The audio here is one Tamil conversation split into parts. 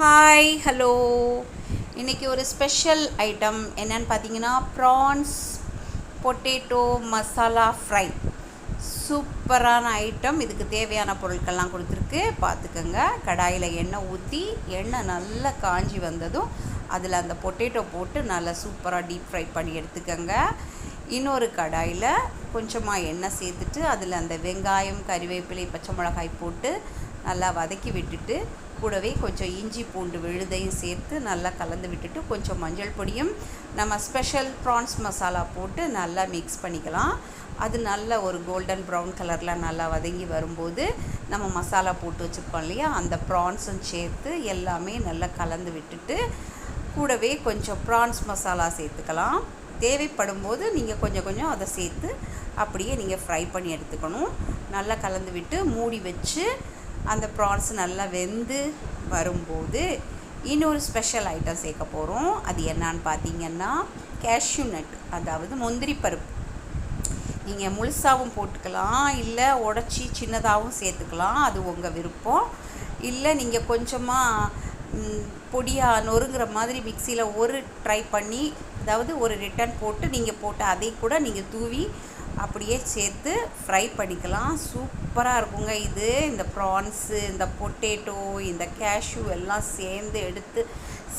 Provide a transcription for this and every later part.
Hi hello. இன்றைக்கி ஒரு ஸ்பெஷல் ஐட்டம் என்னென்னு பார்த்தீங்கன்னா ப்ரான்ஸ் பொட்டேட்டோ மசாலா ஃப்ரை. சூப்பரான ஐட்டம். இதுக்கு தேவையான பொருட்கள்லாம் கொடுத்துருக்கு, பார்த்துக்கோங்க. கடாயில் எண்ணெய் ஊற்றி எண்ணெய் நல்லா காஞ்சி வந்ததும் அதில் அந்த பொட்டேட்டோ போட்டு நல்லா சூப்பராக டீப் ஃப்ரை பண்ணி எடுத்துக்கோங்க. இன்னொரு கடாயில் கொஞ்சமாக எண்ணெய் சேர்த்துட்டு அதில் அந்த வெங்காயம் கறிவேப்பிலை பச்சை மிளகாய் போட்டு நல்லா வதக்கி விட்டுட்டு கூடவே கொஞ்சம் இஞ்சி பூண்டு விழுதையும் சேர்த்து நல்லா கலந்து விட்டுட்டு கொஞ்சம் மஞ்சள் பொடியும் நம்ம ஸ்பெஷல் ப்ரான்ஸ் மசாலா போட்டு நல்லா மிக்ஸ் பண்ணிக்கலாம். அது நல்ல ஒரு கோல்டன் ப்ரௌன் கலரில் நல்லா வதங்கி வரும்போது நம்ம மசாலா போட்டு வச்சுருக்கோம் இல்லையா, அந்த ப்ரான்ஸும் சேர்த்து எல்லாமே நல்லா கலந்து விட்டுட்டு கூடவே கொஞ்சம் ப்ரான்ஸ் மசாலா சேர்த்துக்கலாம். தேவைப்படும் போது நீங்கள் கொஞ்சம் அதை சேர்த்து அப்படியே நீங்கள் ஃப்ரை பண்ணி எடுத்துக்கணும். நல்லா கலந்து விட்டு மூடி வச்சு அந்த ப்ரான்ஸ் நல்லா வெந்து வரும்போது இன்னொரு ஸ்பெஷல் ஐட்டம் சேர்க்க போகிறோம். அது என்னான்னு பார்த்தீங்கன்னா கேஷ்யூ நட், அதாவது முந்திரி பருப்பு. நீங்கள் முழுசாகவும் போட்டுக்கலாம், இல்லை உடச்சி சின்னதாகவும் சேர்த்துக்கலாம், அது உங்கள் விருப்பம். இல்லை நீங்கள் கொஞ்சமாக பொடியாக நொறுங்குற மாதிரி மிக்சியில் ஒரு ட்ரை பண்ணி, அதாவது ஒரு ரிட்டன் போட்டு நீங்கள் போட்டு அதை கூட நீங்கள் தூவி அப்படியே சேர்த்து ஃப்ரை பண்ணிக்கலாம். சூப்பராக இருக்குங்க இது. இந்த ப்ரான்ஸு, இந்த பொட்டேட்டோ, இந்த கேஷ்யூ எல்லாம் சேர்ந்து எடுத்து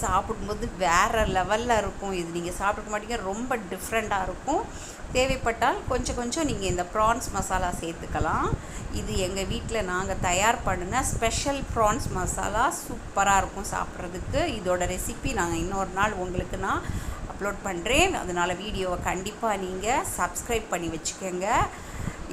சாப்பிடும்போது வேறு லெவலில் இருக்கும். இது நீங்கள் சாப்பிட மாட்டீங்க, ரொம்ப டிஃப்ரெண்ட்டாக இருக்கும். தேவைப்பட்டால் கொஞ்சம் நீங்கள் இந்த ப்ரான்ஸ் மசாலா சேர்த்துக்கலாம். இது எங்கள் வீட்டில் நாங்கள் தயார் பண்ணின ஸ்பெஷல் ப்ரான்ஸ் மசாலா. சூப்பராக இருக்கும் சாப்பிட்றதுக்கு. இதோட ரெசிபி நாங்கள் இன்னொரு நாள் உங்களுக்கு நான் அப்லோட் பண்ணுறேன். அதனால் வீடியோவை கண்டிப்பாக நீங்கள் சப்ஸ்கிரைப் பண்ணி வச்சுக்கோங்க.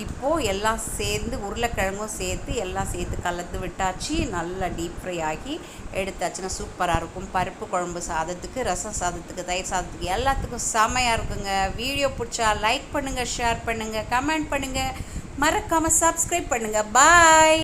இப்போது எல்லாம் சேர்ந்து உருளைக்கிழங்கும் சேர்த்து எல்லாம் சேர்த்து கலந்து விட்டாச்சு. நல்லா டீப் ஃப்ரை ஆகி எடுத்தாச்சுன்னா சூப்பராக இருக்கும். பருப்பு குழம்பு சாதத்துக்கு, ரசம் சாதத்துக்கு, தயிர் சாதத்துக்கு எல்லாத்துக்கும் செமையாக இருக்குங்க. வீடியோ பிடிச்சா லைக் பண்ணுங்கள், ஷேர் பண்ணுங்கள், கமெண்ட் பண்ணுங்கள், மறக்காமல் சப்ஸ்கிரைப் பண்ணுங்கள். பாய்.